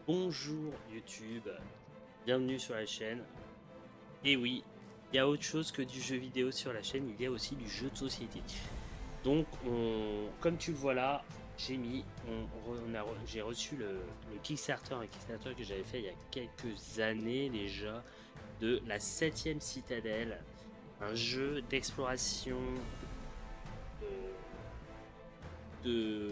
Bonjour YouTube, bienvenue sur la chaîne. Et oui, il y a autre chose que du jeu vidéo sur la chaîne, il y a aussi du jeu de société. Donc, comme tu le vois là, j'ai reçu le Kickstarter, un Kickstarter que j'avais fait il y a quelques années déjà, de la 7ème Citadelle, un jeu d'exploration de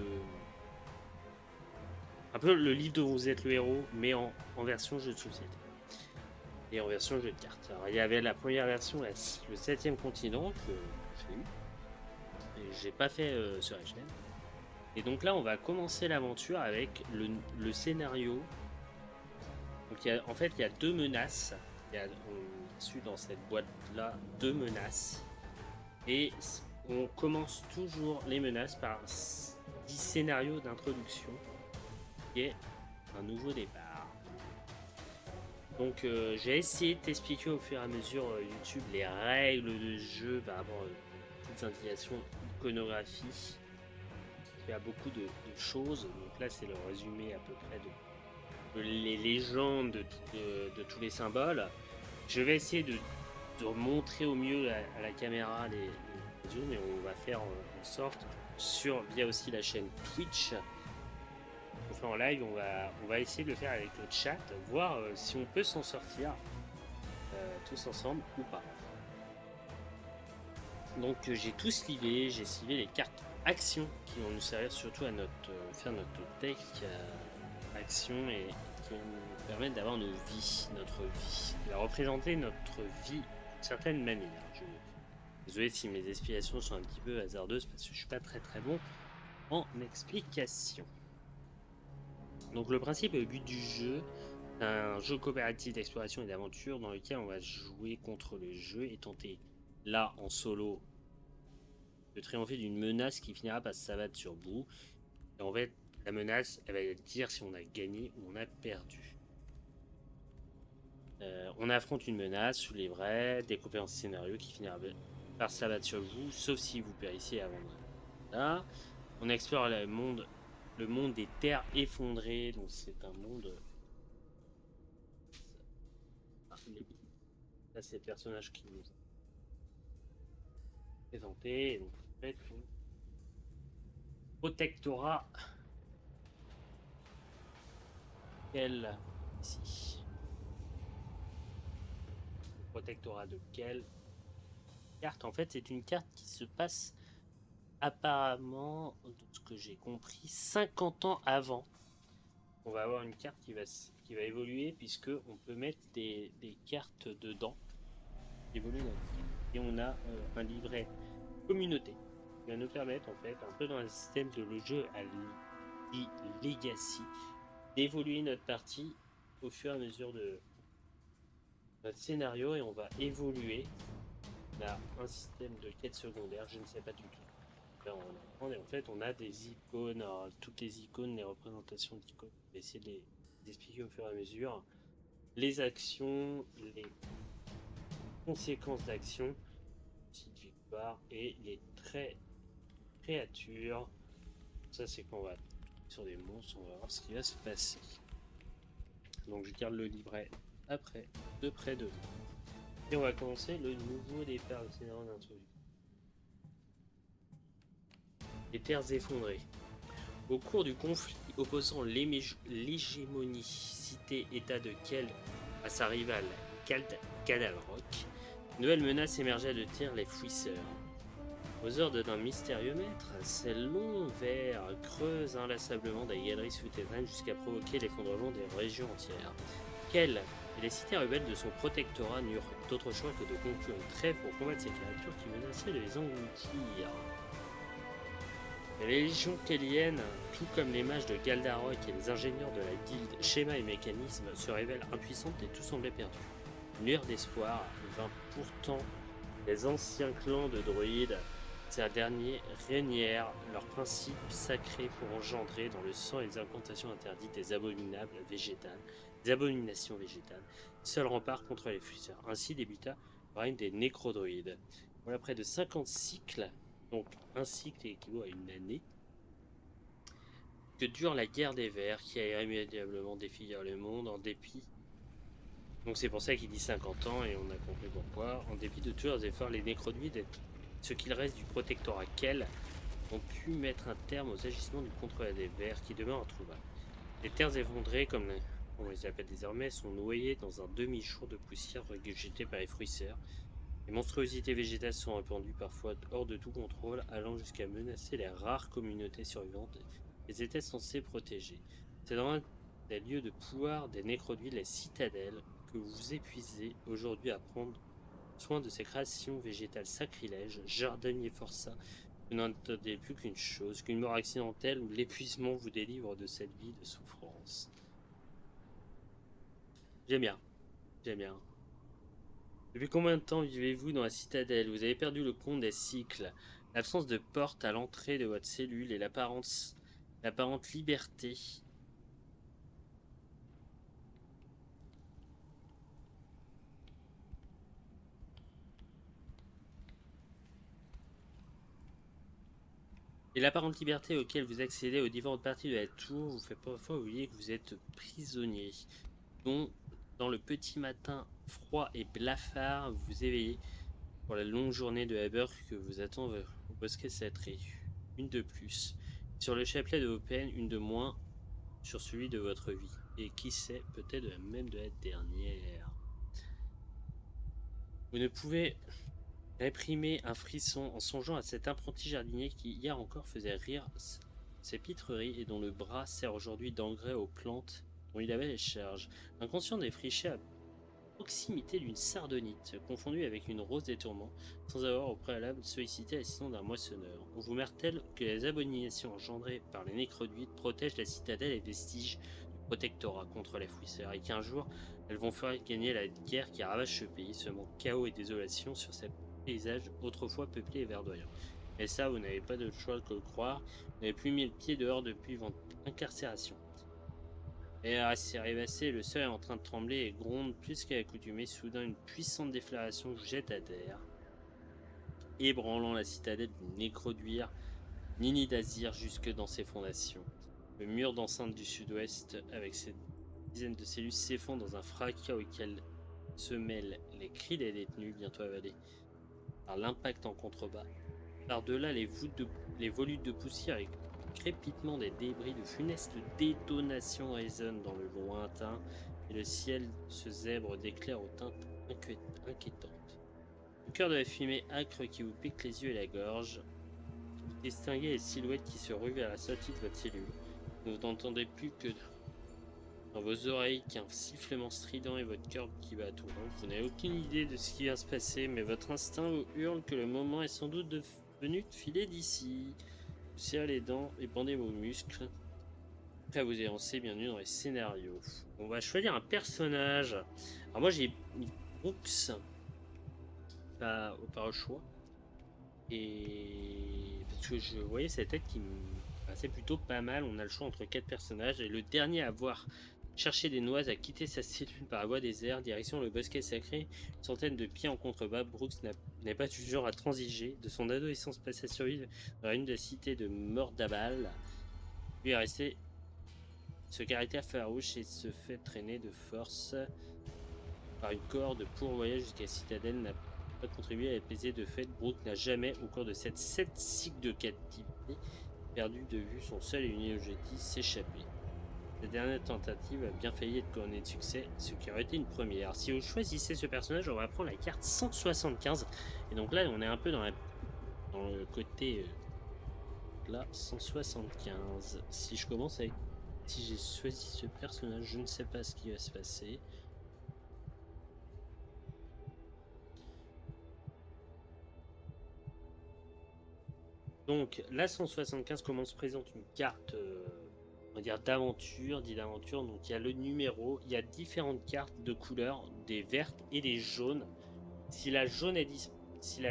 un peu le livre dont vous êtes le héros, mais en version jeu de société. Et en version jeu de cartes. Alors, il y avait la première version, le 7ème continent, que j'ai eu, et j'ai pas fait sur la chaîne. Et donc là, on va commencer l'aventure avec le scénario. Donc en fait, il y a deux menaces. On a reçu dans cette boîte-là deux menaces. Et on commence toujours les menaces par 10 scénarios d'introduction, qui est un nouveau départ. Donc j'ai essayé de t'expliquer au fur et à mesure YouTube les règles de jeu par rapport à toutes les indications iconographie. Il y a beaucoup de choses. Donc là c'est le résumé à peu près de les légendes de tous les symboles. Je vais essayer de montrer au mieux à la caméra les zooms, mais on va faire en sorte via aussi la chaîne Twitch. On fait en live, on va essayer de le faire avec le chat, voir si on peut s'en sortir tous ensemble ou pas. Donc j'ai tout slivé, j'ai slivé les cartes action qui vont nous servir surtout à faire notre deck action et qui vont nous permettre d'avoir notre vie, de représenter notre vie d'une certaine manière. Désolé si mes explications sont un petit peu hasardeuses parce que je suis pas très bon en explication. Donc le principe et le but du jeu, c'est un jeu coopératif d'exploration et d'aventure dans lequel on va jouer contre le jeu et tenter là en solo de triompher d'une menace qui finira par s'abattre sur vous. Et en fait, la menace, elle va dire si on a gagné ou on a perdu. On affronte une menace sous les vrais, découpée en scénario qui finira par s'abattre sur vous, sauf si vous périssez avant. Là, on explore le monde des terres effondrées. Donc c'est un monde. Là, c'est le personnage qui nous a présenté. Donc en fait, protectorat. Quel ici. Le protectorat de quelle carte? En fait, c'est une carte qui se passe apparemment, de ce que j'ai compris, 50 ans avant. On va avoir une carte qui va évoluer puisque on peut mettre des cartes dedans. Évoluer et on a un livret communauté qui va nous permettre en fait, un peu dans le système de le jeu à Legacy, d'évoluer notre partie au fur et à mesure de notre scénario et on va évoluer. On a un système de quête secondaire, je ne sais pas du tout. Là, en fait, on a des icônes, alors, toutes les icônes, les représentations d'icônes. On va essayer de les expliquer au fur et à mesure. Les actions, les conséquences d'action, petite victoire et les traits créatures. Ça, c'est quand on va sur des monstres, on va voir ce qui va se passer. Donc, je garde le livret après, de près de nous. Et on va commencer le nouveau départ, le scénario d'introduction. Les terres effondrées. Au cours du conflit opposant l'hégémonie cité-état de Keld à sa rivale Cadalrock, une nouvelle menace émergea de Tyr les Fouisseurs. Aux ordres d'un mystérieux maître, ces longs vers creusent inlassablement des galeries souterraines jusqu'à provoquer l'effondrement des régions entières. Kel et les cités rebelles de son protectorat n'eurent d'autre choix que de conclure une trêve pour combattre ces créatures qui menaçaient de les engloutir. Les légions kéliennes, tout comme les mages de Galdarok et les ingénieurs de la guilde Schéma et Mécanisme, se révèlent impuissantes et tout semblait perdu. Une lueur d'espoir vint pourtant des anciens clans de druides. Ces derniers régnèrent leurs principes sacrés pour engendrer dans le sang et les incantations interdites des abominations végétales, seul rempart contre les fuseurs. Ainsi débuta le règne des nécrodruides. Voilà près de 50 cycles, donc un cycle équivaut à une année. que dure la guerre des vers qui a irrémédiablement défié le monde en dépit. Donc c'est pour ça qu'il dit 50 ans et on a compris pourquoi. En dépit de tous leurs efforts, les nécroduides, ce qu'il reste du protectorat Kell, ont pu mettre un terme aux agissements du contrôle des vers qui demeurent introuvables. Les terres effondrées, comme on les appelle désormais, sont noyées dans un demi-jour de poussière regurgitée par les fruisseurs. Les monstruosités végétales sont répandues parfois hors de tout contrôle, allant jusqu'à menacer les rares communautés survivantes qu'ils étaient censés protéger. C'est dans un des lieux de pouvoir des nécroduides, la citadelle, que vous vous épuisez aujourd'hui à prendre soin de ces créations végétales sacrilèges, jardiniers forçats. Vous n'entendez plus qu'une chose, qu'une mort accidentelle ou l'épuisement vous délivre de cette vie de souffrance. J'aime bien, j'aime bien. Depuis combien de temps vivez-vous dans la citadelle? Vous avez perdu le compte des cycles. L'absence de porte à l'entrée de votre cellule et l'apparente liberté. Et l'apparente liberté auquel vous accédez aux différentes parties de la tour vous fait parfois oublier que vous êtes prisonnier. Donc, dans le petit matin froid et blafard, vous vous éveillez pour la longue journée de labeur que vous attend au bosquet sacré. Une de plus. Sur le chapelet de vos peines, une de moins sur celui de votre vie. Et qui sait, peut-être même de la dernière. Vous ne pouvez réprimer un frisson en songeant à cet apprenti jardinier qui hier encore faisait rire ses pitreries et dont le bras sert aujourd'hui d'engrais aux plantes dont il avait les charges. Inconscient défriché à proximité d'une sardonite, confondue avec une rose des tourments, sans avoir au préalable sollicité l'assistance d'un moissonneur. On vous martèle que les abominations engendrées par les nécroduides protègent la citadelle et vestiges du protectorat contre les fouisseurs, et qu'un jour, elles vont faire gagner la guerre qui ravage ce pays, semant chaos et désolation sur cette paysage autrefois peuplé et verdoyant. Et ça, vous n'avez pas de choix que le croire. Vous n'avez plus mis le pied dehors depuis votre incarcération. Et s'est rêvassé, le sol est en train de trembler et gronde plus qu'à l'accoutumée. Soudain, une puissante déflagration vous jette à terre, ébranlant la citadelle du nécroduire, Nini d'Azir jusque dans ses fondations. Le mur d'enceinte du sud-ouest, avec ses dizaines de cellules, s'effondre dans un fracas auquel se mêlent les cris des détenus, bientôt avalés par l'impact en contrebas. Par-delà les volutes de poussière et le crépitement des débris, de funestes détonations résonnent dans le lointain et le ciel se zèbre d'éclairs aux teintes inquiétantes. Au cœur de la fumée âcre qui vous pique les yeux et la gorge, vous distinguez les silhouettes qui se ruent vers la sortie de votre cellule. Vous n'entendez plus que dans vos oreilles qu'un sifflement strident et votre cœur qui bat à tout rompre. Vous n'avez aucune idée de ce qui va se passer, mais votre instinct vous hurle que le moment est sans doute venu de filer d'ici. Vous serrez les dents et bandez vos muscles, prêt à vous élancer bienvenue dans les scénarios. On va choisir un personnage. Alors moi j'ai mis Brooks par choix. Et parce que je voyais cette tête qui me passait plutôt pas mal. On a le choix entre 4 personnages et le dernier à avoir cherché des noises a quitté sa cellule par la voie des airs, direction le bosquet sacré, une centaine de pieds en contrebas. Brooks n'est pas du genre à transiger. De son adolescence passée à survivre dans une des cités de Mordabal, lui est resté ce caractère farouche et se fait traîner de force par une corde pour voyage jusqu'à la citadelle n'a pas contribué à apaiser de fait. Brooks n'a jamais, au cours de cette 7 cycles de captivité, perdu de vue son seul et unique objectif, s'échapper. La dernière tentative a bien failli être couronnée de succès, ce qui aurait été une première. Si vous choisissez ce personnage, on va prendre la carte 175. Et donc là, on est un peu dans le côté... là, 175. Si je commence avec... Si j'ai choisi ce personnage, je ne sais pas ce qui va se passer. Donc là, 175, comment se présente une carte... on va dire d'aventure, dit d'aventure. Donc il y a le numéro, il y a différentes cartes de couleurs, des vertes et des jaunes. Si la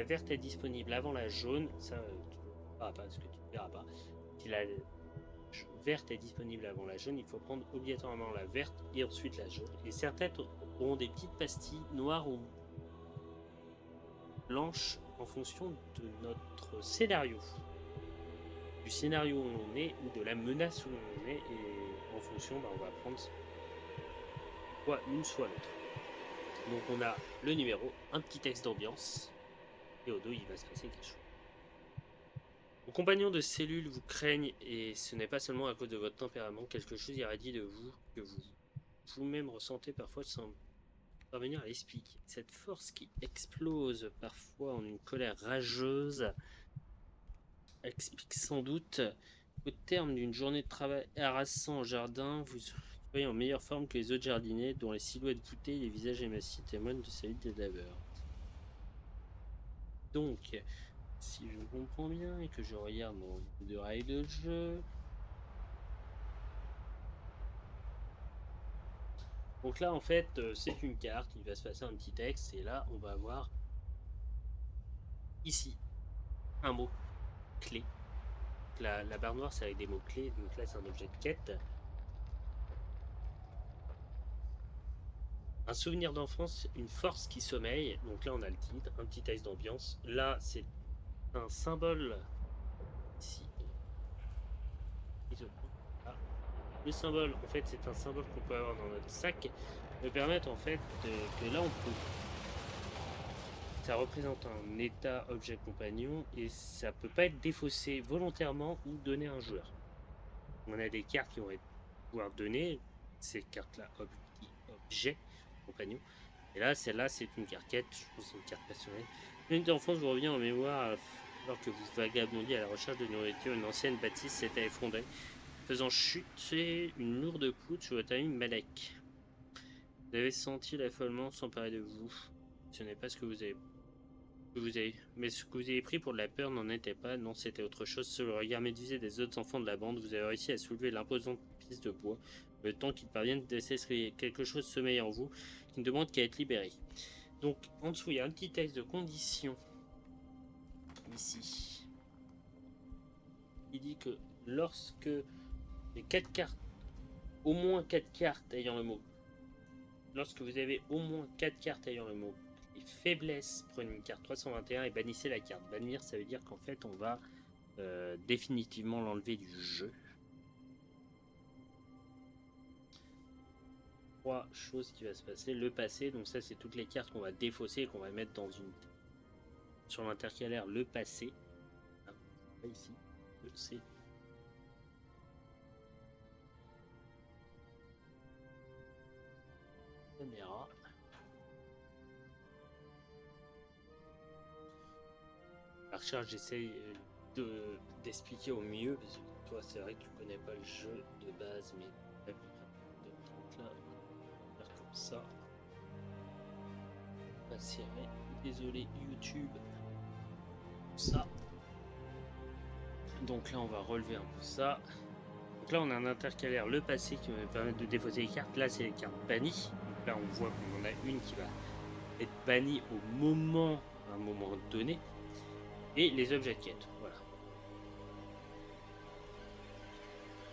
verte est disponible avant la jaune, ça tu ne verras pas, parce que tu ne verras pas. Si la verte est disponible avant la jaune, il faut prendre obligatoirement la verte et ensuite la jaune. Et certaines auront des petites pastilles noires ou blanches en fonction de notre scénario. du scénario où on est ou de la menace où on est, et en fonction, on va prendre soit une, soit l'autre. Donc on a le numéro, un petit texte d'ambiance, et au dos il va se passer quelque chose. Vos compagnons de cellule vous craignent, et ce n'est pas seulement à cause de votre tempérament, quelque chose irradie de vous que vous-même ressentez parfois sans parvenir à l'expliquer. Cette force qui explose parfois en une colère rageuse explique sans doute qu'au terme d'une journée de travail harassant au jardin, vous soyez en meilleure forme que les autres jardiniers dont les silhouettes voûtées et les visages émaciés témoignent de sa vie de labeur. Donc, si je comprends bien et que je regarde mon livre de règles de jeu. Donc là, en fait, c'est une carte, il va se passer un petit texte, et là, on va avoir ici un mot clé. La barre noire, c'est avec des mots clés, donc là, c'est un objet de quête. Un souvenir d'enfance, une force qui sommeille. Donc là, on a le titre, un petit texte d'ambiance. Là, c'est un symbole ici. Ah. Le symbole, en fait, c'est un symbole qu'on peut avoir dans notre sac, me permettre en fait que là, on peut. Ça représente un état objet compagnon et ça peut pas être défaussé volontairement ou donné à un joueur. On a des cartes qui vont pouvoir donner ces cartes-là objet compagnon. Et là, celle-là, c'est une carquette. Je pense que c'est une carte passionnelle. Une d'enfance vous revient en mémoire alors que vous vagabondiez à la recherche de nourriture. Une ancienne bâtisse s'était effondrée, faisant chuter une lourde poutre sur votre ami Malek. Vous avez senti l'affolement s'emparer de vous. Ce n'est pas ce que vous avez. Mais ce que vous avez pris pour de la peur n'en était pas. Non, c'était autre chose. Sur le regard médusé des autres enfants de la bande, vous avez réussi à soulever l'imposante piste de bois. Le temps qu'ils parviennent de s'essuyer. Quelque chose sommeille en vous qui ne demande qu'à être libéré. Donc, en dessous, il y a un petit texte de condition. Ici. Il dit que lorsque les 4 cartes, au moins 4 cartes ayant le mot. Lorsque vous avez au moins 4 cartes ayant le mot faiblesse, prenez une carte 321 et bannissez la carte. Bannir, ça veut dire qu'en fait, on va définitivement l'enlever du jeu. 3 choses qui va se passer. Le passé, donc ça, c'est toutes les cartes qu'on va défausser et qu'on va mettre dans une. Sur l'intercalaire, le passé. Ah, pas ici. Le C. Caméra. La recherche, j'essaye d'expliquer au mieux, parce que toi, c'est vrai que tu connais pas le jeu de base, mais donc là, on va faire comme ça. Pas serré. Désolé, YouTube. Ça. Donc là, on va relever un peu ça. Donc là, on a un intercalaire, le passé, qui va me permettre de défausser les cartes. Là, c'est les cartes bannies. Donc là, on voit qu'on en a une qui va être bannie à un moment donné. Et les objets de quête, voilà.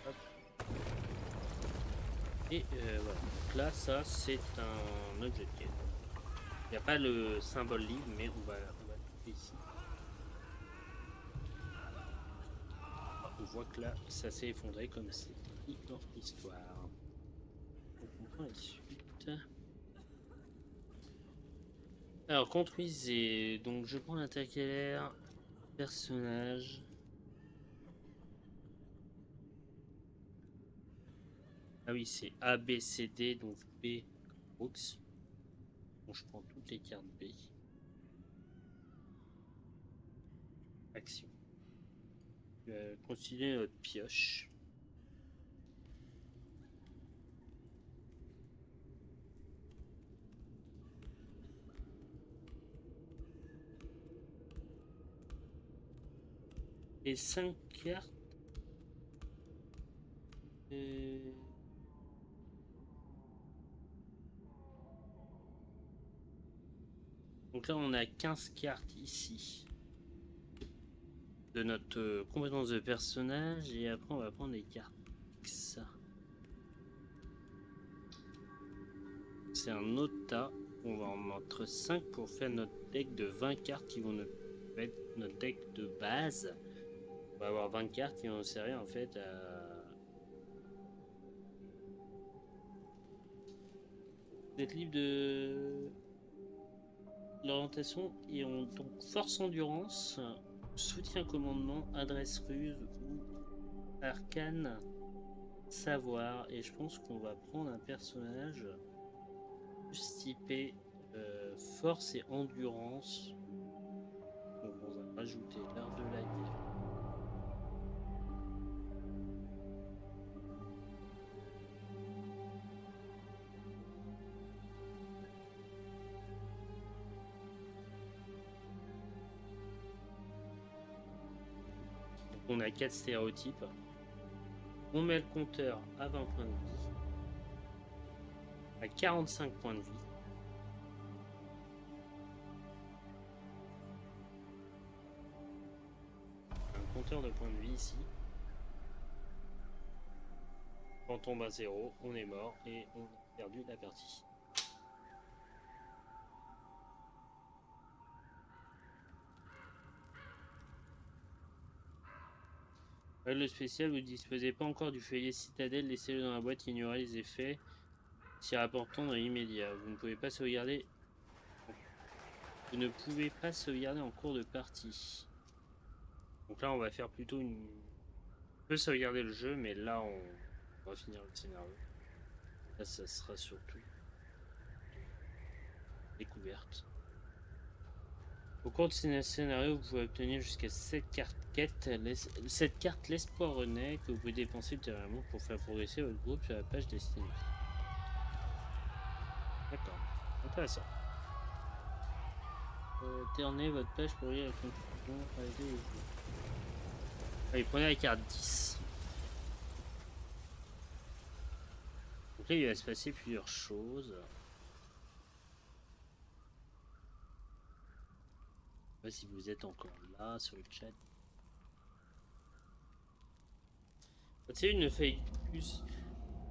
Hop. Et voilà. Donc là, ça, c'est un objet de quête. Il n'y a pas le symbole libre, mais on va le ici. On voit que là, ça s'est effondré comme c'est écrit dans l'histoire. On comprend la suite. Alors, construisez. Donc, je prends l'intercalaire. Personnage. Ah oui, c'est A, B, C, D. Donc, B, Brooks. Donc, je prends toutes les cartes B. Action. Considérez notre pioche. Et 5 cartes. Donc là, on a 15 cartes ici de notre compétence de personnage. Et après, on va prendre les cartes. Ça. C'est un autre tas. On va en mettre 5 pour faire notre deck de 20 cartes qui vont être notre deck de base. On va avoir 20 cartes qui vont servir en fait à être libre de l'orientation et on donc force endurance, soutien commandement, adresse ruse ou arcane savoir. Et je pense qu'on va prendre un personnage plus typé force et endurance. Donc on va rajouter l'art de la guerre. Donc on a 4 stéréotypes. On met le compteur à 20 points de vie, à 45 points de vie. Un compteur de points de vie ici. Quand on tombe à 0, on est mort et on a perdu la partie. Règle spéciale, vous ne disposez pas encore du feuillet citadelle, laissez-le dans la boîte, ignorez les effets s'y rapportant dans l'immédiat. Vous ne pouvez pas sauvegarder. Vous ne pouvez pas sauvegarder en cours de partie. Donc là, on va faire plutôt une. On peut sauvegarder le jeu, mais là, on va finir le scénario. Là, ça sera surtout découverte. Au cours de ce scénario, vous pouvez obtenir jusqu'à 7 cartes quête. Cette carte l'espoir renaît que vous pouvez dépenser ultérieurement pour faire progresser votre groupe sur la page destinée. D'accord, intéressant. Ternez votre page pour lire la conclusion. Allez, prenez la carte 10. Donc là, il va se passer plusieurs choses. Je sais pas si vous êtes encore là sur le chat. C'est une feuille plus.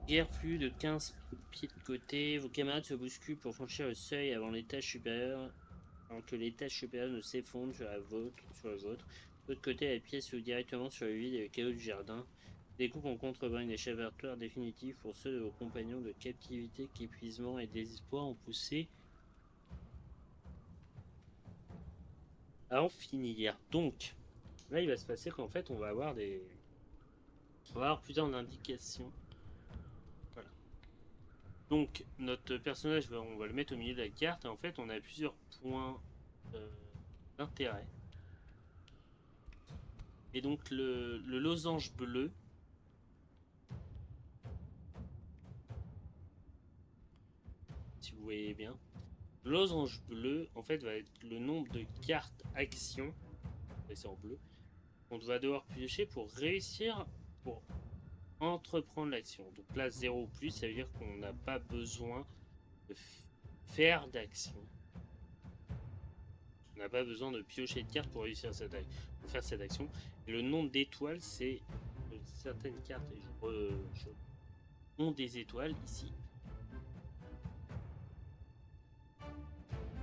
Guerre plus de 15 pieds de côté. Vos camarades se bousculent pour franchir le seuil avant l'étage supérieur. Avant que l'étage supérieur ne s'effondre sur la vôtre. De l'autre côté, la pièce s'ouvre directement sur le vide et le chaos du jardin. Des coups en contrebas une échappatoire définitive pour ceux de vos compagnons de captivité qu'épuisement et désespoir ont poussé à en finir. Donc, là, il va se passer qu'en fait, on va avoir plusieurs indications. Voilà. Donc, notre personnage, on va le mettre au milieu de la carte. Et en fait, on a plusieurs points d'intérêt. Et donc, le losange bleu. Si vous voyez bien. Le losange bleu, en fait, va être le nombre de cartes actions. C'est en bleu. On va devoir piocher pour réussir, pour entreprendre l'action. Donc là, 0 ou plus, ça veut dire qu'on n'a pas besoin de faire d'action. On n'a pas besoin de piocher de cartes pour réussir pour faire cette action. Et le nombre d'étoiles, c'est certaines cartes ont des étoiles ici.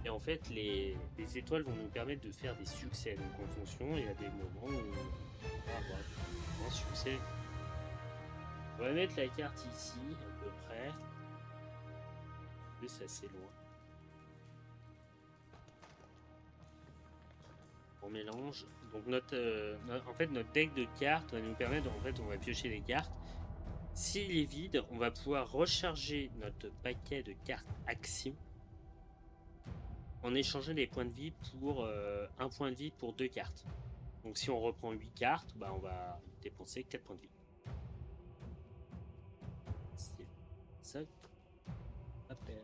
Et en fait, les étoiles vont nous permettre de faire des succès. Donc en fonction, il y a des moments où on va avoir un succès. On va mettre la carte ici, à peu près. C'est assez loin. On mélange. Donc en fait, notre deck de cartes va nous permettre, en fait, on va piocher les cartes. S'il est vide, on va pouvoir recharger notre paquet de cartes actions en échangeant des points de vie pour un point de vie pour 2 cartes. Donc si on reprend 8 cartes, bah, on va dépenser 4 points de vie. C'est ça à faire.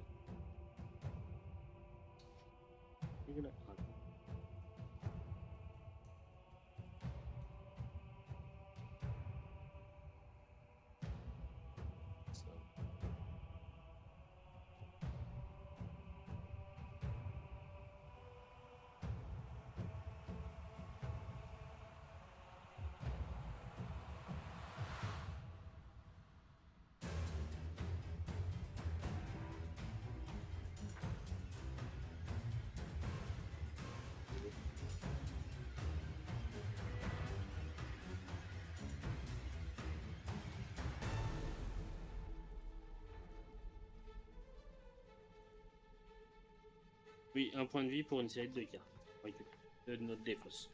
Oui, un point de vie pour une série de cartes. De notre défausse.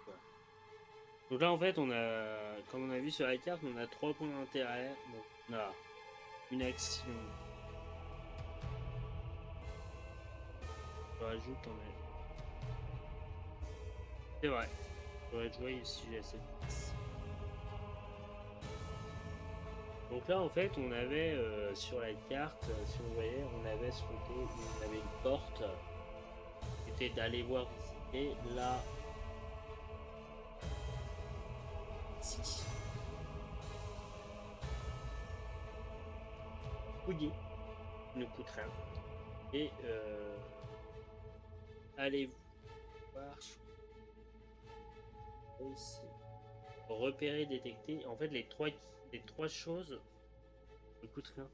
Voilà. Donc là, en fait, on a, comme on a vu sur la carte, on a 3 points d'intérêt. Donc on a une action. Je rajoute quand même. C'est vrai. J'aurais joué si j'ai assez de place. Donc là, en fait, on avait sur la carte, si vous voyez, on avait ce côté où on avait une porte qui était d'aller voir visiter. Là, ici, fouiller ne coûte rien. Et allez voir ici. Repérer, détecter. En fait, les trois choses ne coûtent rien.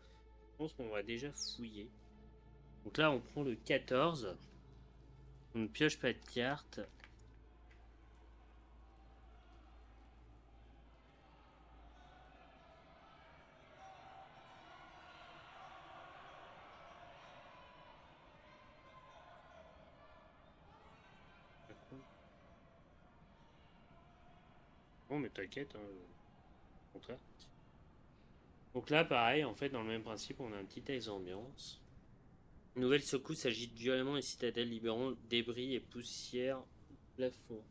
Je pense qu'on va déjà fouiller. Donc là, on prend le 14. On ne pioche pas de carte. Bon, mais t'inquiète, hein, au contraire. Donc là, pareil, en fait, dans le même principe, on a un petit texte d'ambiance. Nouvelle secousse agite violemment les citadelles, libérant débris et poussière du plafond.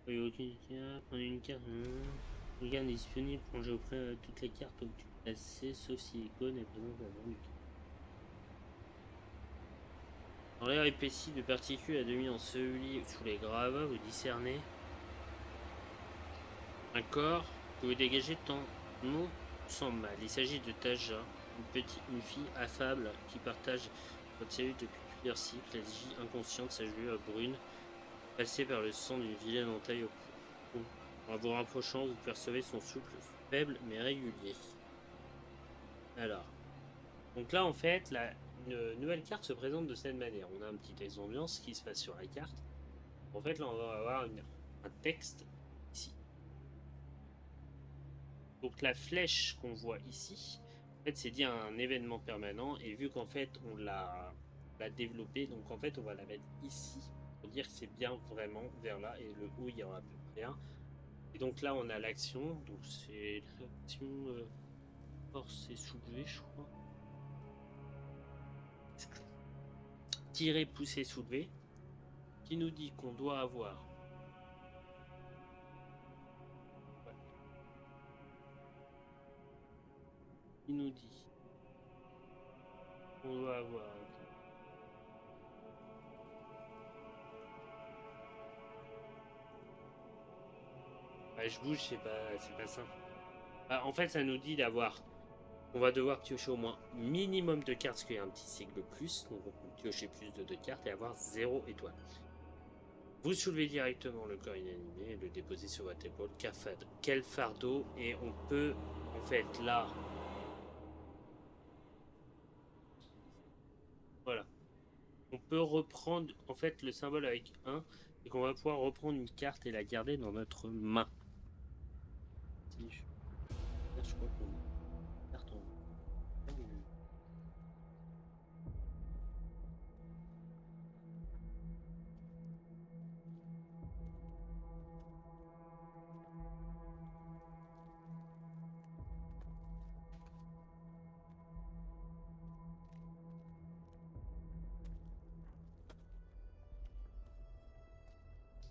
Prenez une carte. Regarde disponible, plongez auprès de toutes les cartes placées, sauf si l'icône est présente avant du tout. Dans l'air épaissi de particules à demi ensevelies sous les gravats, vous discernez un corps que vous dégagez tant non sans mal. Il s'agit de Taja, une fille affable qui partage votre cellule depuis plusieurs cycles. Elle gît inconsciente, sa gelure brune, passée par le sang d'une vilaine entaille au cou. En vous rapprochant, vous percevez son souffle faible mais régulier. Alors, donc là en fait, une nouvelle carte se présente de cette manière. On a un petit texte d'ambiance qui se passe sur la carte. En fait, là on va avoir un texte ici. Donc la flèche qu'on voit ici, en fait, c'est dit un événement permanent. Et vu qu'en fait, on l'a développé, donc en fait, on va la mettre ici pour dire que c'est bien vraiment vers là. Et le haut, il y aura à peu près un. Et donc là, on a l'action. Donc c'est l'action force et soulever, je crois. Tirer, pousser, soulever. Qui nous dit qu'on doit avoir. Ouais. Qui nous dit qu'on doit avoir. Bah, je bouge, c'est pas simple. Bah, en fait, ça nous dit d'avoir. On va devoir piocher au moins minimum de cartes, parce qu'il y a un petit cycle de plus. Donc on peut piocher plus de 2 cartes et avoir 0 étoile. Vous soulevez directement le corps inanimé et le déposez sur votre épaule. Quel fardeau. Et on peut, en fait, là... Voilà. On peut reprendre, en fait, le symbole avec 1. Et qu'on va pouvoir reprendre une carte et la garder dans notre main. Si je crois qu'on a une carte en main.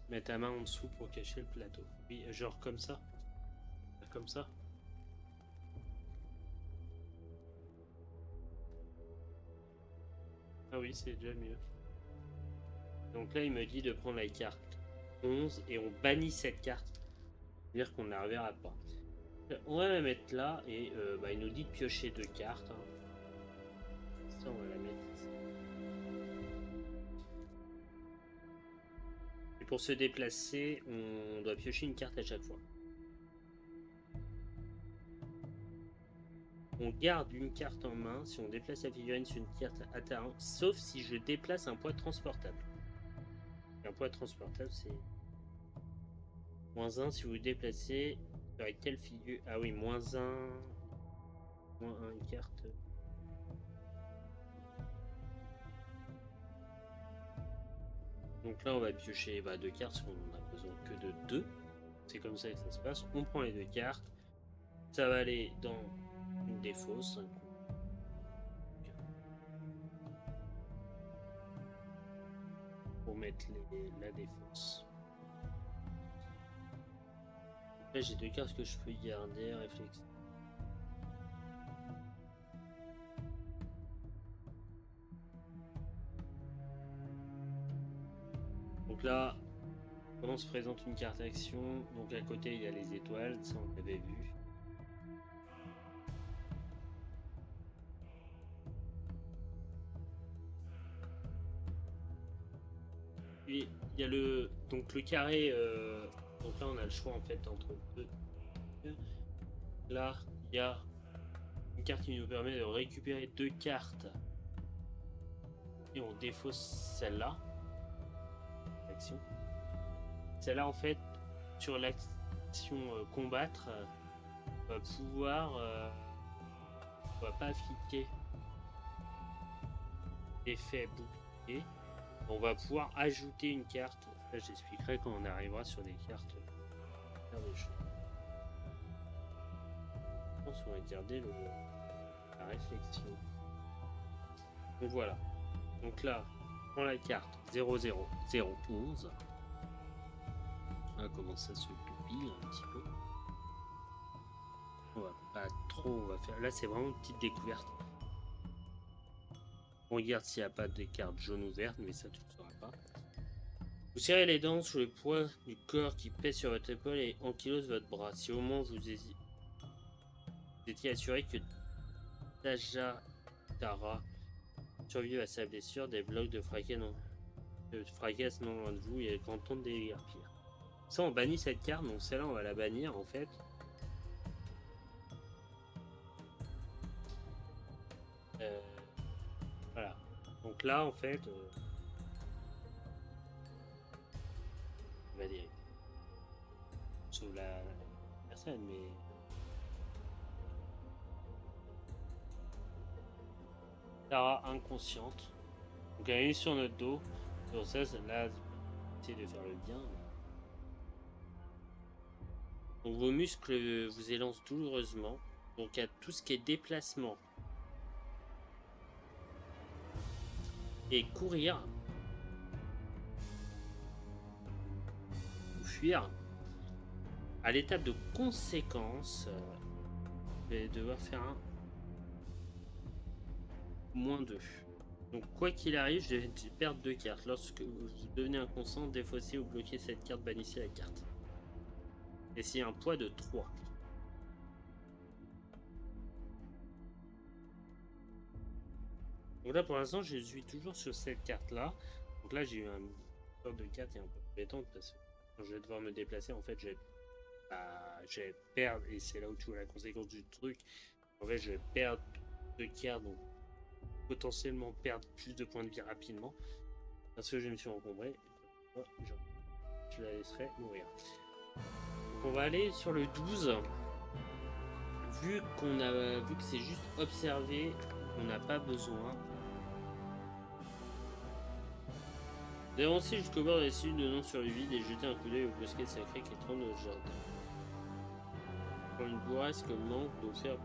Mets ta main en dessous pour cacher le plateau. Oui, genre comme ça. Comme ça. Ah oui, c'est déjà mieux. Donc là, il me dit de prendre la carte 11 et on bannit cette carte. C'est-à-dire qu'on ne la reverra pas. On va la mettre là et il nous dit de piocher 2 cartes. Hein. Ça, on va la mettre ici. Et pour se déplacer, on doit piocher une carte à chaque fois. On garde une carte en main si on déplace la figurine sur une carte à terrain, sauf si je déplace un poids transportable. Un poids transportable, c'est -1 si vous vous déplacez avec quelle figure. Ah oui, -1. -1 une carte. Donc là, on va piocher 2 cartes si on n'a besoin que de 2. C'est comme ça que ça se passe. On prend les 2 cartes. Ça va aller dans une des fosses. Pour mettre la défausse. Là, j'ai 2 cartes que je peux garder. Réflexe. Donc là, comment se présente une carte action? Donc à côté, il y a les étoiles. Ça, on l'avait vu. Puis il y a le carré. Donc là, on a le choix en fait entre deux. Là, il y a une carte qui nous permet de récupérer 2 cartes et on défausse celle-là. Action. Celle-là, en fait, sur l'action combattre, on va pouvoir. On va pas appliquer effet bouclier. On va pouvoir ajouter une carte. Là, j'expliquerai quand on arrivera sur des cartes. Faire des choses. Je pense qu'on va garder la réflexion. Donc voilà. Donc là, on prend la carte 00011. On va commencer à se goupiller un petit peu. On va pas trop, on va faire. Là, c'est vraiment une petite découverte. On regarde s'il n'y a pas de cartes jaunes ou vertes, mais ça, tu ne sauras pas. Vous serrez les dents sous le poids du corps qui pèse sur votre épaule et ankylose votre bras. Si au moment vous étiez assuré que Taja Tara survive à sa blessure, des blocs de fracas non loin de vous et le canton de déguerpir. Ça, on bannit cette carte, donc celle-là, on va la bannir en fait. Voilà. Donc là, en fait, on va dire sur la personne, mais Tara inconsciente. Donc elle est sur notre dos. Sur ça, là, essayer de faire le bien. Donc vos muscles vous élancent douloureusement. Donc à tout ce qui est déplacement et courir ou fuir. À l'étape de conséquence, vous allez devoir faire un -2. Donc quoi qu'il arrive, je vais perdre 2 cartes. Lorsque vous devenez inconscient, défaussez ou bloquez cette carte, bannissez la carte. Et c'est un poids de 3. Donc là pour l'instant je suis toujours sur cette carte là. Donc là j'ai eu un sorte de carte qui est un peu embêtante parce que quand je vais devoir me déplacer en fait je vais perdre, et c'est là où tu vois la conséquence du truc. En fait je vais perdre 2 cartes, donc potentiellement perdre plus de points de vie rapidement parce que je me suis encombré. Je la laisserai mourir. Donc on va aller sur le 12. Vu que c'est juste observé, on n'a pas besoin. D'avancer jusqu'au bord de la cellule de non sur le vide et jeter un coup d'œil au bosquet sacré qui trône dans le jardin. Pour une bourrasque manque de faire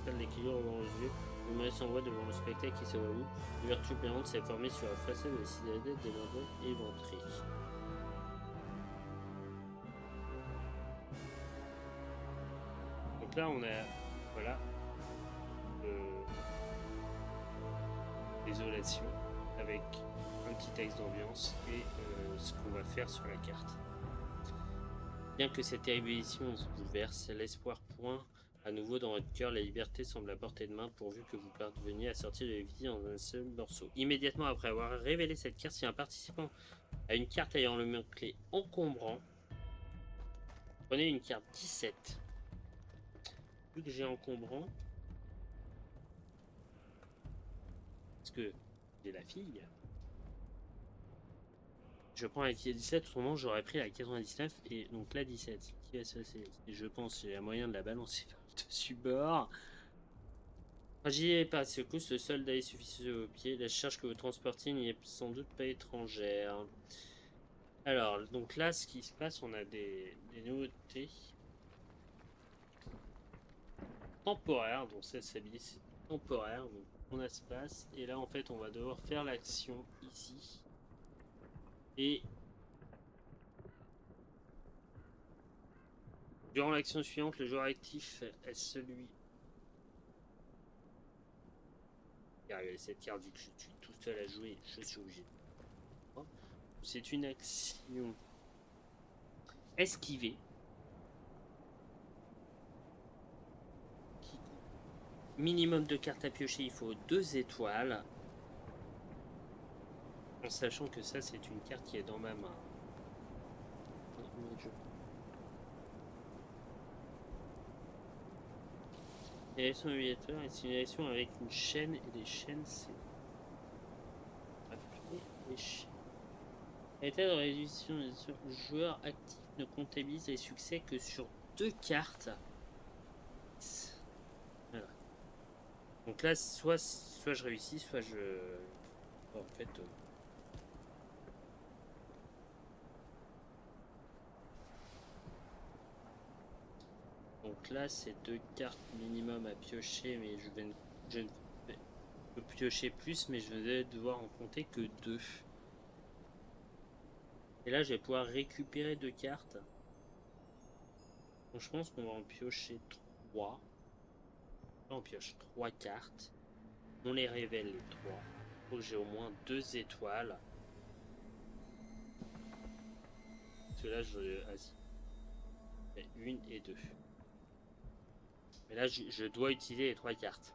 perdre l'équilibre avant le jeu, le maire s'envoie devant le spectacle qui s'évalue. Une vertu plante s'est formée sur la façade de la citadelle des Mandons éventrés. Donc là on a voilà désolation avec un petit texte d'ambiance et ce qu'on va faire sur la carte. Bien que cette évolution vous bouleverse, l'espoir point à nouveau dans votre cœur, la liberté semble à portée de main pourvu que vous parveniez à sortir de la vie en un seul morceau. Immédiatement après avoir révélé cette carte, si un participant a une carte ayant le mot-clé encombrant, prenez une carte 17. Vu que j'ai encombrant, parce que j'ai la fille, Je prends la 17, autrement j'aurais pris la 99 et donc la 17. Ce qui va se passer, je pense qu'il y a moyen de la balancer vers le dessus bord. J'y ai pas, ce coup, le soldat est suffisant au pied. La charge que vous transportez n'y est sans doute pas étrangère. Alors, donc là, ce qui se passe, on a des nouveautés temporaires. Donc ça s'habille, c'est temporaire. Donc on a espace. Et là, en fait, on va devoir faire l'action ici. Et durant l'action suivante, le joueur actif est celui. Car cette carte, vu que je suis tout seul à jouer, je suis obligé. C'est une action esquivée. Minimum de cartes à piocher, il faut 2 étoiles. En sachant que ça, c'est une carte qui est dans ma main. Direction obligatoire et simulation avec une chaîne et des chaînes, c'est. Les chaînes. État de réduction des joueurs actifs ne comptabilise les succès que sur 2 cartes. Voilà. Donc là, soit je réussis, soit je. En fait. Donc là, c'est 2 cartes minimum à piocher, mais je ne peux piocher plus, mais je vais devoir en compter que 2. Et là, je vais pouvoir récupérer 2 cartes. Donc je pense qu'on va en piocher 3. Là, on pioche 3 cartes. On les révèle les 3. Faut que j'ai au moins 2 étoiles. Parce que là, je. Ah, 1 et 2. Mais là, je dois utiliser les 3 cartes.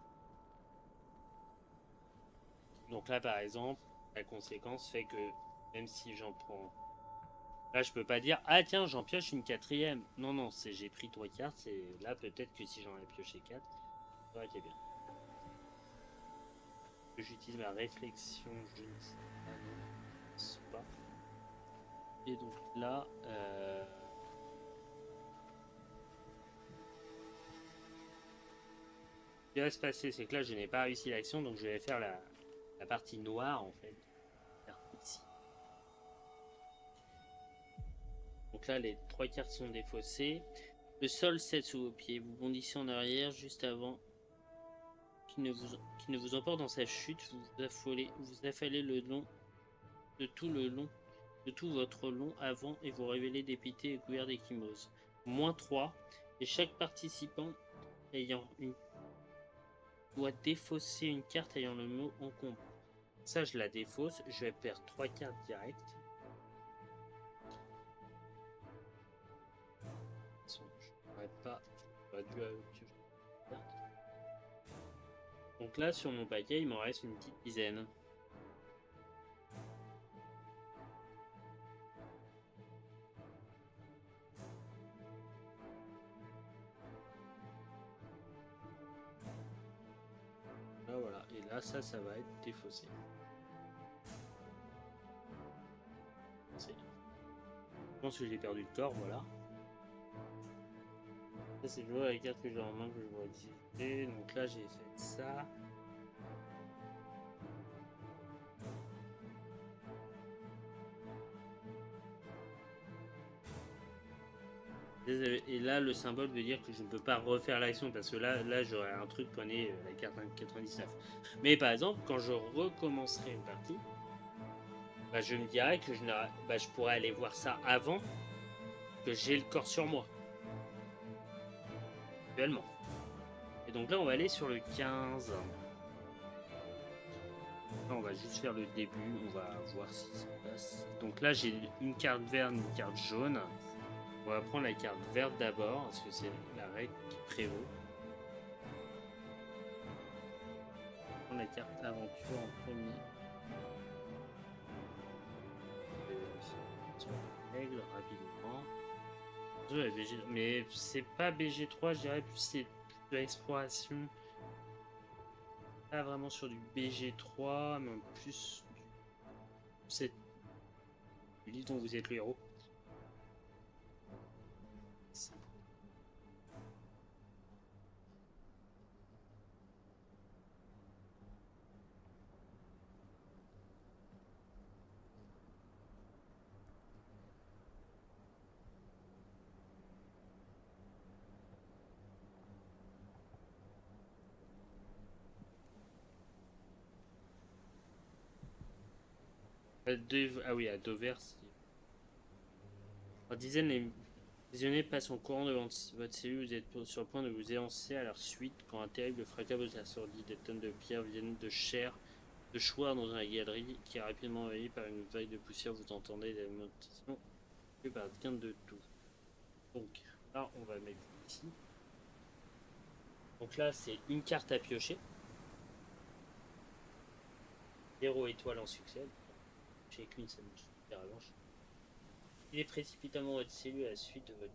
Donc là, par exemple, la conséquence fait que même si j'en prends. Là, je peux pas dire ah tiens, j'en pioche une 4e. Non, non, c'est j'ai pris 3 cartes. Et là, peut-être que si j'en ai pioché 4, ça aurait été bien. J'utilise ma réflexion, je ne sais pas. Et donc là, ce qui va se passer, c'est que là, je n'ai pas réussi l'action, donc je vais faire la partie noire en fait. Ici. Donc là, les 3 cartes sont défaussées. Le sol cède sous vos pieds. Vous bondissez en arrière juste avant qu'il ne vous emporte dans sa chute. Vous affalez le long de tout votre long avant et vous révélez dépité et couvert d'échymose. -3. Et chaque participant ayant une doit défausser une carte ayant le mot encombre. Ça, je la défausse. Je vais perdre 3 cartes directes. Je n'aurais pas dû piocher. Donc là, sur mon paquet, il m'en reste une petite dizaine. Là, voilà. Et là, ça va être défaussé. Je pense que j'ai perdu le corps, voilà. Ça, c'est le la carte que j'ai en main que je vais utiliser. Donc là, j'ai fait ça. Et là, le symbole veut dire que je ne peux pas refaire l'action parce que là j'aurais un truc prenez la carte 99. Mais par exemple, quand je recommencerai une partie, bah, je me dirais que je pourrais aller voir ça avant que j'ai le corps sur moi. Actuellement. Et donc là, on va aller sur le 15. Là, on va juste faire le début, on va voir ce qui se passe. Donc là, j'ai une carte verte, une carte jaune. On va prendre la carte verte d'abord, parce que c'est la règle qui prévaut. On va prendre la carte aventure en premier. Sur la règle rapidement. Mais c'est pas BG3, je dirais plus c'est de l'exploration. Pas vraiment sur du BG3, mais plus c'est du livre dont vous êtes le héros. Ah oui, à Dover. En dizaines, les prisonniers passent en courant devant votre cellule. Vous êtes sur le point de vous élancer à leur suite quand un terrible fracas vous assourdit. Des tonnes de pierres viennent de chair, de choir dans une galerie qui est rapidement envahie par une vague de poussière. Vous entendez des lamentations par quelqu'un de tout. Donc là, on va mettre ici. Donc là, c'est une carte à piocher. 0 étoile en succès. J'ai qu'une, ça me super à blanche. Il est précipitamment votre cellule à la suite de votre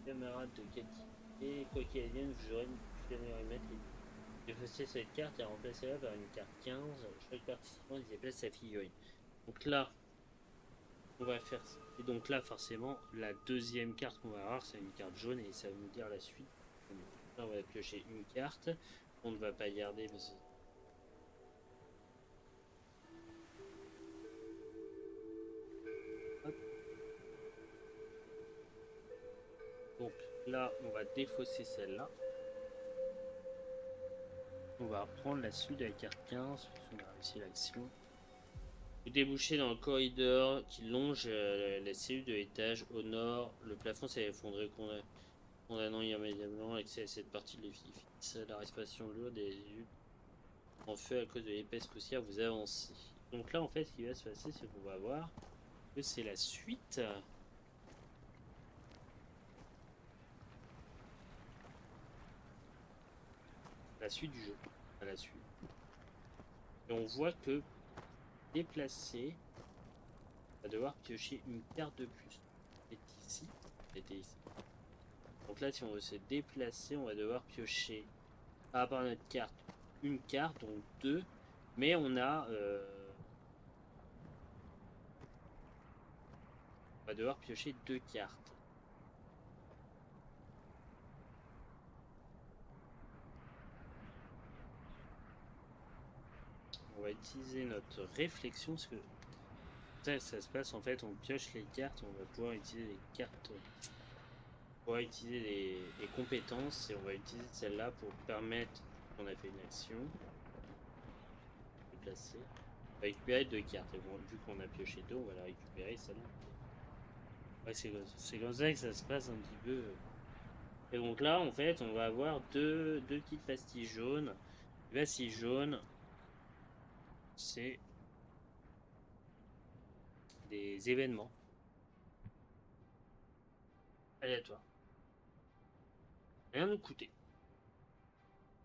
camarade de qualité. Quoi qu'il advienne, vous aurez une mettre et effacer cette carte et remplacer-la par une carte 15. Chaque participant y déplace sa figurine. Donc là, on va faire ça. Et donc là, forcément, la deuxième carte qu'on va avoir, c'est une carte jaune et ça va nous dire la suite. Là, on va piocher une carte. On ne va pas garder parce que donc là, on va défausser celle-là. On va reprendre la suite de la carte 15. On a réussi l'action. Vous débouchez dans le corridor qui longe la cellule de l'étage. Au nord, le plafond s'est effondré, condamnant immédiatement l'accès à cette partie de l'édifice. La respiration lourde et en feu à cause de l'épaisse poussière, vous avancez. Donc là, en fait, ce qui va se passer, c'est qu'on va voir que c'est la suite. La suite du jeu. À la suite. Et on voit que déplacer, on va devoir piocher une carte de plus. Était ici. Donc là, si on veut se déplacer, on va devoir piocher par rapport à notre carte une carte, donc deux. Mais on a... on va devoir piocher deux cartes. On va utiliser notre réflexion parce que ça se passe en fait, on pioche les cartes, on va pouvoir utiliser les cartes, on va utiliser les compétences et on va utiliser celle-là pour permettre qu'on a fait une action, de placer, on va récupérer deux cartes et bon, vu qu'on a pioché deux, on va la récupérer celle-là. Ouais, c'est comme ça que ça se passe un petit peu. Et donc là, en fait, on va avoir deux petites pastilles jaunes. Les pastilles jaunes, c'est des événements aléatoires. Rien nous coûter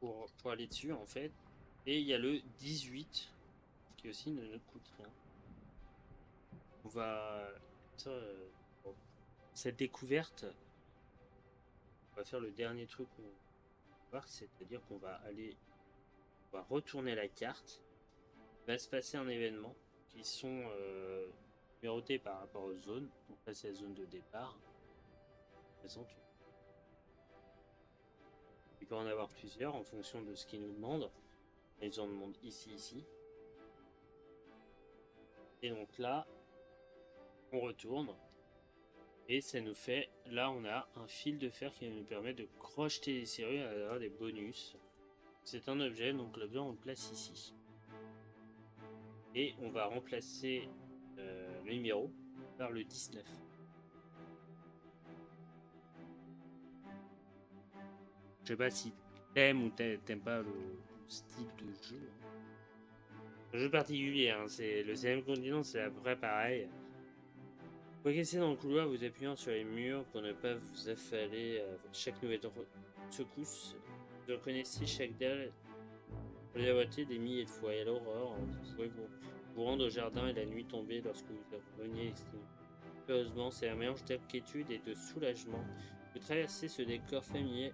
pour aller dessus, en fait. Et il y a le 18, qui aussi ne nous coûte rien. On va... Ça, bon. Cette découverte, on va faire le dernier truc qu'on va voir, c'est-à-dire qu'on va aller... On va retourner la carte. Il va se passer un événement qui sont numérotés par rapport aux zones. Donc là, c'est la zone de départ. Il peut en avoir plusieurs en fonction de ce qu'ils nous demandent. Ils en demandent ici, ici. Et donc là, on retourne. Et ça nous fait, là on a un fil de fer qui nous permet de crocheter les serrures et d'avoir des bonus. C'est un objet, donc l'objet on le place ici. Et on va remplacer le numéro par le 19. Je sais pas si t'aimes ou t'aimes pas le style de jeu. Un jeu particulier, hein, c'est le 7ème continent, c'est à peu près pareil. Vous progressez dans le couloir, vous appuyant sur les murs pour ne pas vous affaler chaque nouvelle secousse. Vous reconnaissez chaque dalle pour les avoir des milliers de fois. Et l'aurore, vous pouvez vous rendre au jardin et la nuit tombée lorsque vous reveniez exténué. Heureusement, c'est un mélange d'inquiétude et de soulagement. Vous traversez ce décor familier.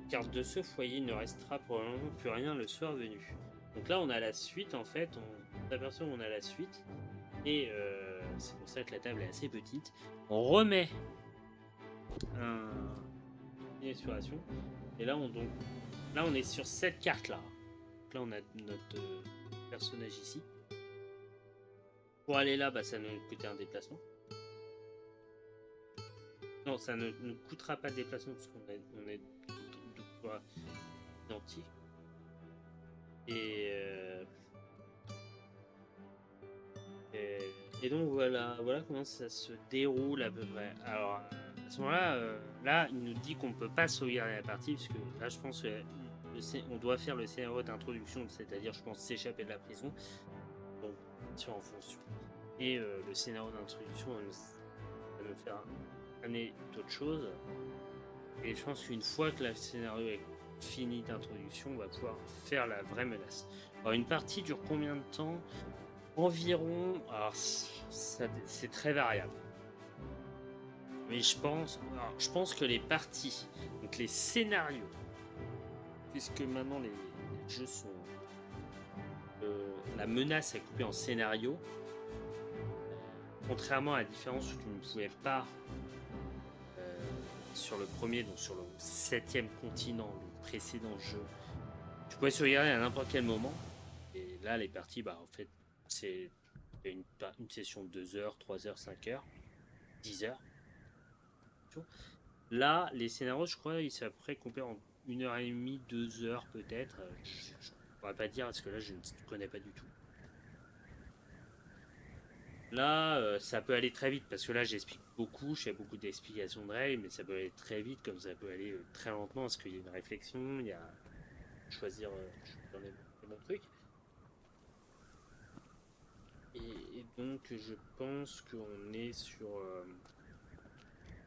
car de ce foyer il ne restera probablement plus rien le soir venu. Donc là on a la suite en fait, on s'aperçoit qu'on a la suite, et c'est pour ça que la table est assez petite. On remet une exploration, et là on est sur cette carte là. Donc là on a notre personnage ici. Pour aller là, ça nous coûtait un déplacement. Non, ça ne nous coûtera pas de déplacement parce qu'on est de quoi identique. Et donc voilà comment ça se déroule à peu près. Alors à ce moment-là, là il nous dit qu'on peut pas sauvegarder la partie parce que là je pense on doit faire le scénario d'introduction, c'est-à-dire je pense s'échapper de la prison. Donc en fonction. Et le scénario d'introduction va nous faire amener d'autres choses. Et je pense qu'une fois que le scénario est fini d'introduction, on va pouvoir faire la vraie menace. Alors une partie dure combien de temps? Environ, alors c'est très variable. Mais je pense que les parties, donc les scénarios, puisque maintenant les jeux sont... la menace est coupée en scénario, contrairement à la différence où tu ne pouvais pas sur le premier, donc sur le 7e continent, le précédent jeu, tu pouvais sauvegarder à n'importe quel moment. Et là, les parties, en fait, c'est une session de 2 heures, 3 heures, 5 heures, 10 heures. Là, les scénarios, je crois, ils sont à peu près coupés en 1h30, 2 heures peut-être. Je ne pourrais pas dire parce que là, je ne connais pas du tout. Là, ça peut aller très vite parce que là, j'explique beaucoup, je fais beaucoup d'explications de règles, mais ça peut aller très vite comme ça peut aller très lentement parce qu'il y a une réflexion, il y a choisir les bons trucs. Et donc, je pense qu'on est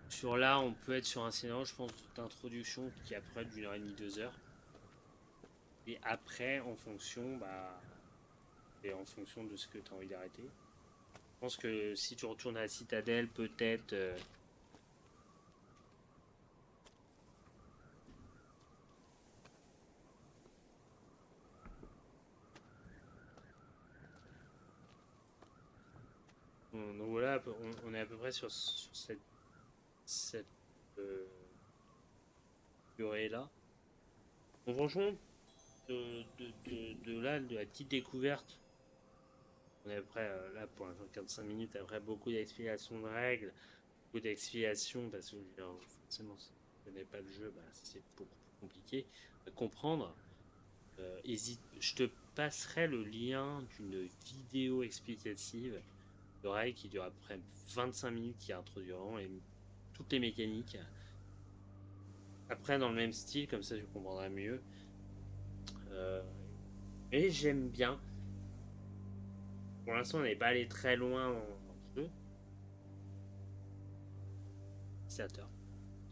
sur là, on peut être sur un scénario, je pense, d'introduction qui est après d'1h30, 2 heures. Et après, en fonction, en fonction de ce que tu as envie d'arrêter. Je pense que si tu retournes à la citadelle, peut-être. Donc voilà, on est à peu près sur cette durée là. Donc franchement, de là, de la petite découverte, on est à peu près là pour l'instant 45 minutes, après beaucoup d'explications de règles, beaucoup d'explications parce que forcément si tu ne connais pas le jeu, c'est beaucoup plus compliqué à comprendre. Je te passerai le lien d'une vidéo explicative de règles qui dure à peu près 25 minutes, qui introduit vraiment toutes les mécaniques. Après dans le même style, comme ça tu comprendras mieux. Mais j'aime bien. Pour l'instant, on n'est pas allé très loin dans le jeu.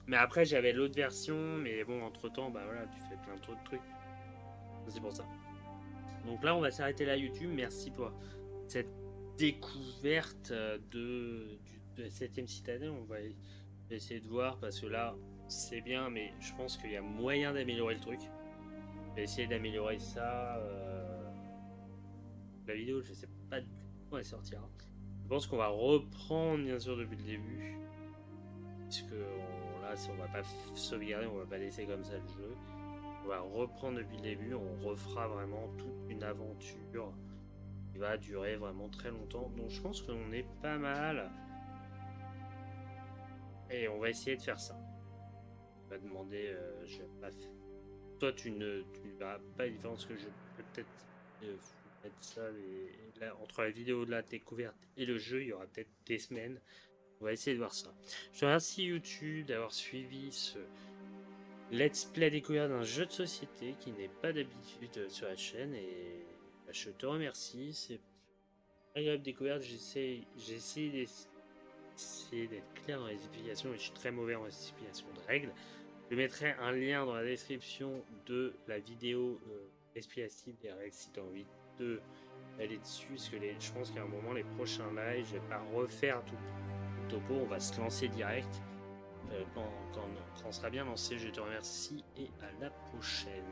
Mais après, j'avais l'autre version, mais bon, entre temps, voilà, tu fais plein de trucs. C'est pour ça. Donc là, on va s'arrêter là, YouTube. Merci pour cette découverte de la 7ème citadelle. On va essayer de voir parce que là, c'est bien, mais je pense qu'il y a moyen d'améliorer le truc. Je vais essayer d'améliorer ça. La vidéo, je sais pas du tout quand elle sortira. Je pense qu'on va reprendre bien sûr depuis le début. Puisque là, si on va pas sauvegarder, on va pas laisser comme ça le jeu. On va reprendre depuis le début, on refera vraiment toute une aventure qui va durer vraiment très longtemps. Donc je pense qu'on est pas mal. Et on va essayer de faire ça. On va demander, je vais pas faire. Toi, tu verras pas la différence que je peux peut-être mettre ça. Là, entre la vidéo de la découverte et le jeu, il y aura peut-être des semaines. On va essayer de voir ça. Je te remercie YouTube d'avoir suivi ce let's play découverte d'un jeu de société qui n'est pas d'habitude sur la chaîne et je te remercie. C'est agréable découverte. J'essaie d'être clair dans les explications et je suis très mauvais en explication de règles. Je mettrai un lien dans la description de la vidéo explicative des règles si tu as envie de aller dessus. Parce que je pense qu'à un moment, les prochains lives, je vais pas refaire tout le topo, on va se lancer direct. quand on sera bien lancé. Je te remercie et à la prochaine.